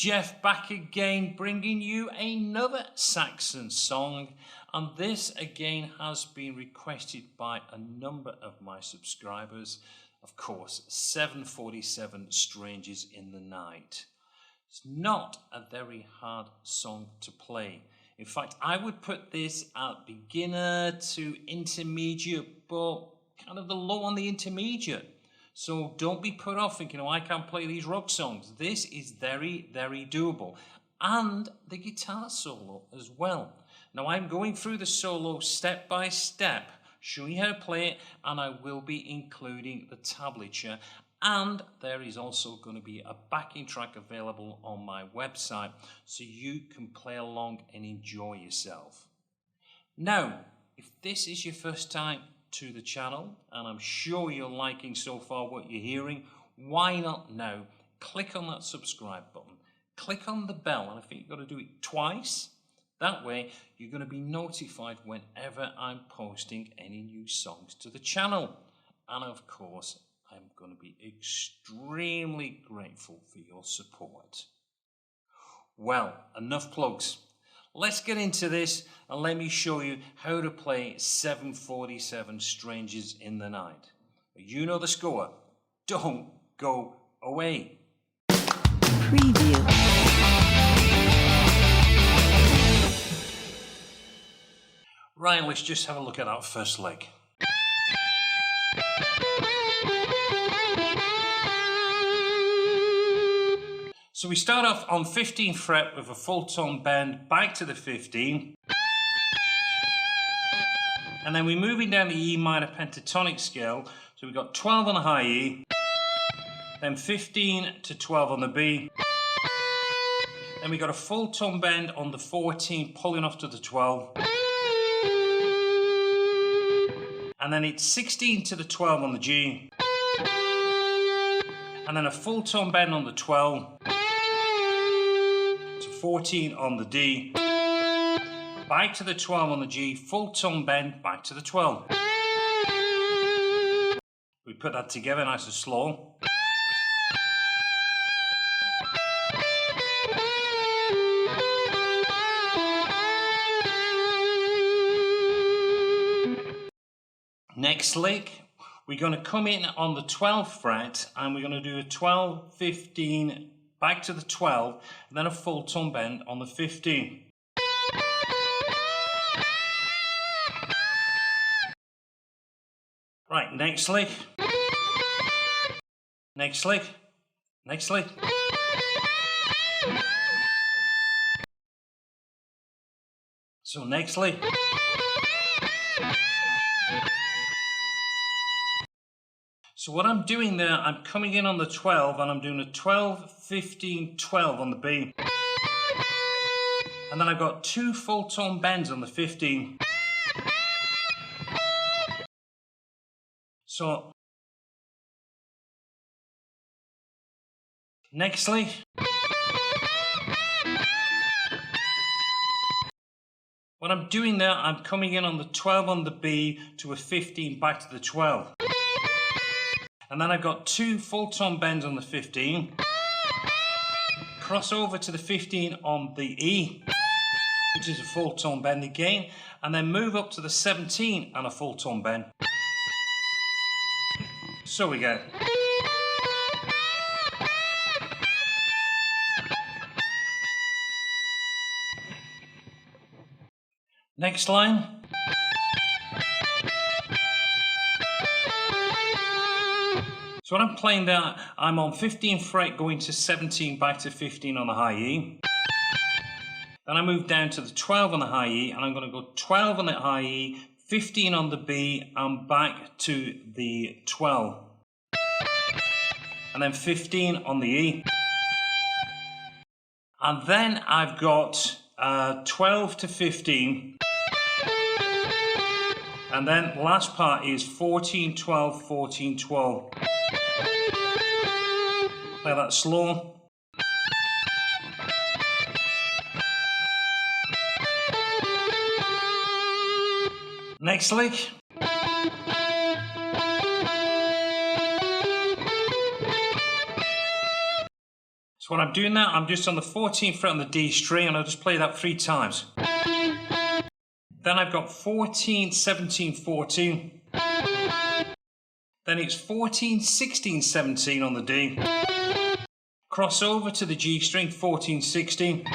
Jeff back again, bringing you another Saxon song, and this again has been requested by a number of my subscribers. Of course, 747 Strangers in the Night. It's not a very hard song to play. In fact, I would put this at beginner to intermediate, but kind of the low on the intermediate. So don't be put off thinking, oh, I can't play these rock songs. This is very, very doable. And the guitar solo as well. Now I'm going through the solo step by step, showing you how to play it, and I will be including the tablature. And there is also going to be a backing track available on my website, so you can play along and enjoy yourself. Now, if this is your first time to the channel, and I'm sure you're liking so far what you're hearing, why not now click on that subscribe button, click on the bell, and I think you've got to do it twice. That way you're going to be notified whenever I'm posting any new songs to the channel. And of course, I'm going to be extremely grateful for your support. Well, enough plugs. Let's get into this and let me show you how to play 747 Strangers in the Night. You know the score. Don't go away. Preview. Right, let's just have a look at that first leg. So we start off on 15th fret with a full tone bend back to the 15, and then we're moving down the E minor pentatonic scale. So we've got 12 on the high E, then 15 to 12 on the B, then we got a full tone bend on the 14 pulling off to the 12, and then it's 16 to the 12 on the G, and then a full tone bend on the 12, 14 on the D, back to the 12 on the G, full tone bend, back to the 12. We put that together nice and slow. Next lick, we're going to come in on the 12th fret and we're going to do a 12, 15, back to the 12, and then a full tone bend on the 15. Right, next lick. Next lick. Next lick. So next lick. So what I'm doing there, I'm coming in on the 12 and I'm doing a 12, 15, 12 on the B. And then I've got two full tone bends on the 15. So, nextly. What I'm doing there, I'm coming in on the 12 on the B to a 15 back to the 12. And then I've got two full tone bends on the 15, cross over to the 15 on the E, which is a full tone bend again, and then move up to the 17 and a full tone bend. So we go. Next line. So when I'm playing that, I'm on 15th fret going to 17 back to 15 on the high E. Then I move down to the 12 on the high E and I'm going to go 12 on the high E, 15 on the B and back to the 12. And then 15 on the E. And then I've got 12 to 15. And then last part is 14, 12, 14, 12. Play that slow. Next lick. So when I'm doing that, I'm just on the 14th fret on the D string, and I'll just play that 3 times. Then I've got 14, 17, 14. Then it's 14, 16, 17 on the D. Cross over to the G string, 14, 16.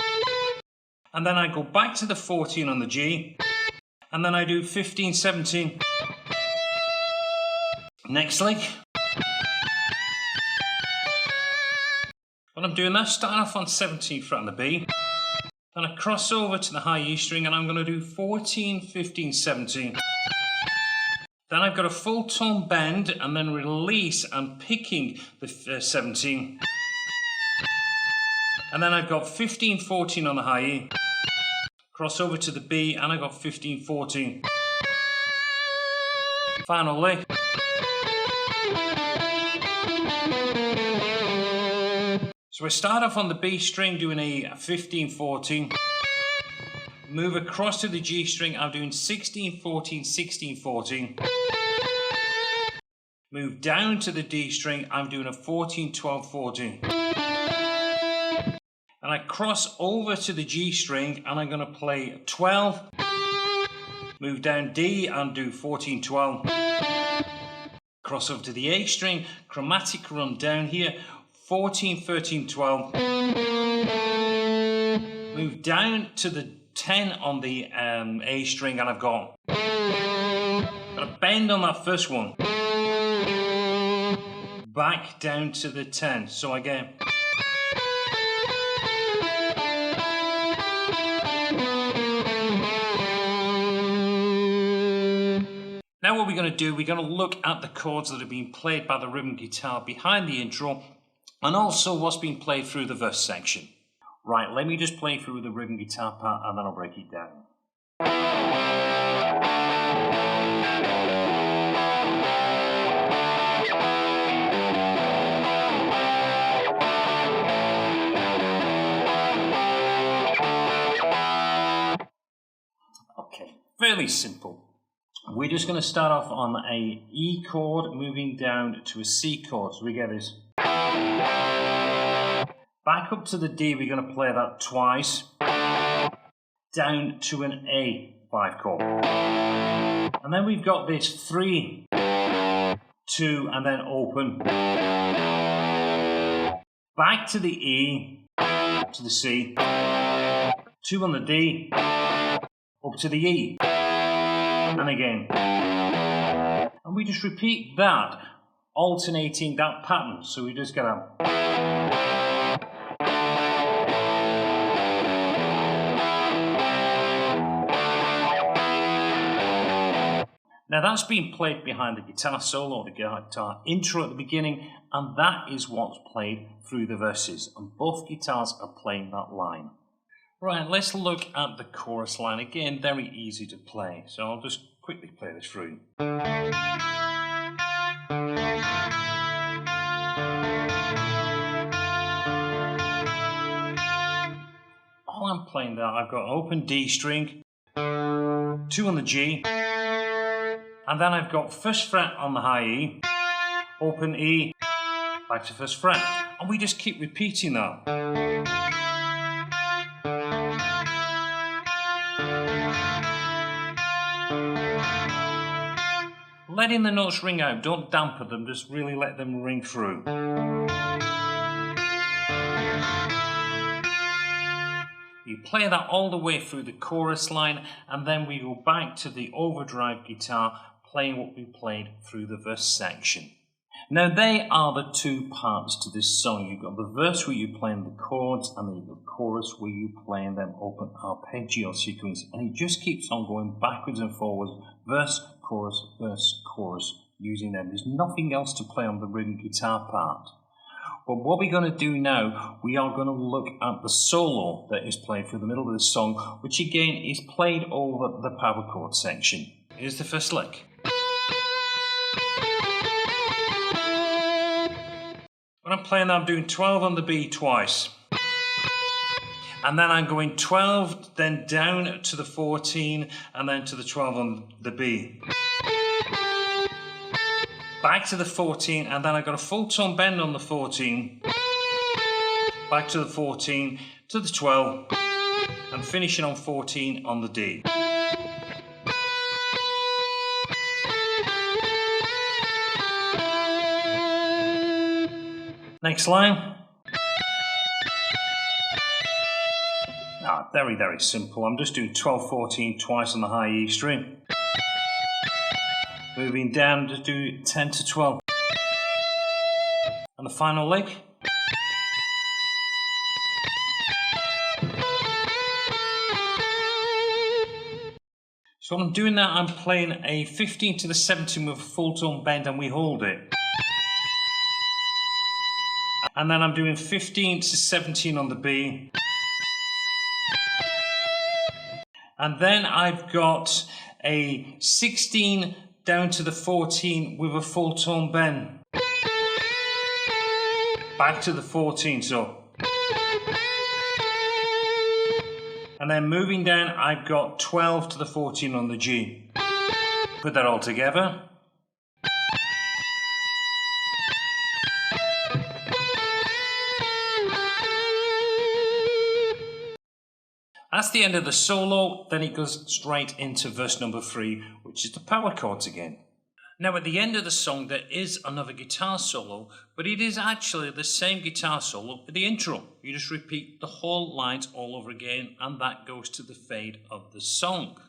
And then I go back to the 14 on the G. And then I do 15, 17. Next leg. When I'm doing that, starting off on 17th fret on the B. Then I cross over to the high E string and I'm going to do 14, 15, 17. Then I've got a full tone bend and then release and picking the 17. And then I've got 15, 14 on the high E. Cross over to the B and I've got 15, 14. Final leg. So I start off on the B string doing a 15, 14. Move across to the G string, I'm doing 16, 14, 16, 14. Move down to the D string, I'm doing a 14, 12, 14. And I cross over to the G string and I'm going to play 12. Move down D and do 14, 12. Cross over to the A string, chromatic run down here, 14, 13, 12. Move down to the 10 on the A string and I've got a bend on that first one. Back down to the 10. So again. Now what we're going to do, we're going to look at the chords that have been played by the rhythm guitar behind the intro and also what's been played through the verse section. Right, let me just play through the rhythm guitar part and then I'll break it down. Okay, fairly simple. We're just going to start off on a E chord, moving down to a C chord. So we get this. Back up to the D, we're going to play that twice. Down to an A 5 chord. And then we've got this 3, 2, and then open. Back to the E, to the C. 2 on the D, up to the E. And again. And we just repeat that, alternating that pattern. So we just get a... Now that's been played behind the guitar solo, the guitar intro at the beginning, and that is what's played through the verses, and both guitars are playing that line. Right, let's look at the chorus line. Again, very easy to play, so I'll just quickly play this through. While I'm playing that, I've got open D string, 2 on the G, and then I've got first fret on the high E, open E, back to first fret, and we just keep repeating that. Letting the notes ring out, don't dampen them, just really let them ring through. You play that all the way through the chorus line, and then we go back to the overdrive guitar, playing what we played through the verse section. Now they are the two parts to this song. You've got the verse where you're playing the chords, and then you've got the chorus where you're playing them open arpeggio sequence, and it just keeps on going backwards and forwards, verse, chorus, using them. There's nothing else to play on the rhythm guitar part. But what we're going to do now, we are going to look at the solo that is played through the middle of the song, which again is played over the power chord section. Here's the first lick. When I'm playing that, I'm doing 12 on the B twice. And then I'm going 12, then down to the 14, and then to the 12 on the B. Back to the 14, and then I've got a full tone bend on the 14. back to the 14, to the 12, and finishing on 14 on the D. Next line. Very, very simple. I'm just doing 12, 14 twice on the high E string. Moving down to do 10 to 12. And the final leg. So when I'm doing that, I'm playing a 15 to the 17 with a full tone bend and we hold it. And then I'm doing 15 to 17 on the B. And then I've got a 16 down to the 14 with a full tone bend. Back to the 14, so. And then moving down, I've got 12 to the 14 on the G. Put that all together. That's the end of the solo, then it goes straight into verse number 3, which is the power chords again. Now at the end of the song there is another guitar solo, but it is actually the same guitar solo for the intro. You just repeat the whole lines all over again and that goes to the fade of the song.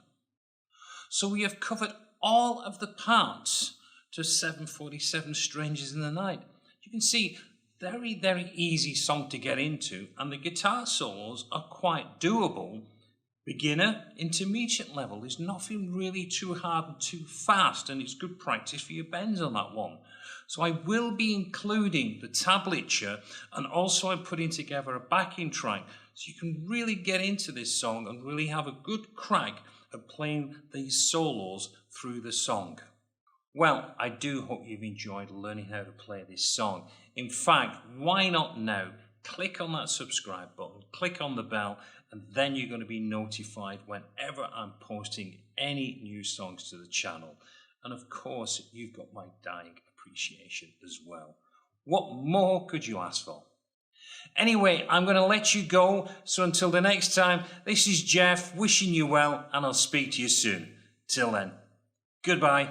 So we have covered all of the parts to 747 Strangers in the Night. You can see very, very easy song to get into and the guitar solos are quite doable. Beginner, intermediate level. There's nothing really too hard and too fast and it's good practice for your bends on that one. So I will be including the tablature and also I'm putting together a backing track so you can really get into this song and really have a good crack at playing these solos through the song. Well, I do hope you've enjoyed learning how to play this song. In fact, why not now? Click on that subscribe button, click on the bell, and then you're going to be notified whenever I'm posting any new songs to the channel. And of course, you've got my dying appreciation as well. What more could you ask for? Anyway, I'm going to let you go. So until the next time, this is Jeff wishing you well, and I'll speak to you soon. Till then, goodbye.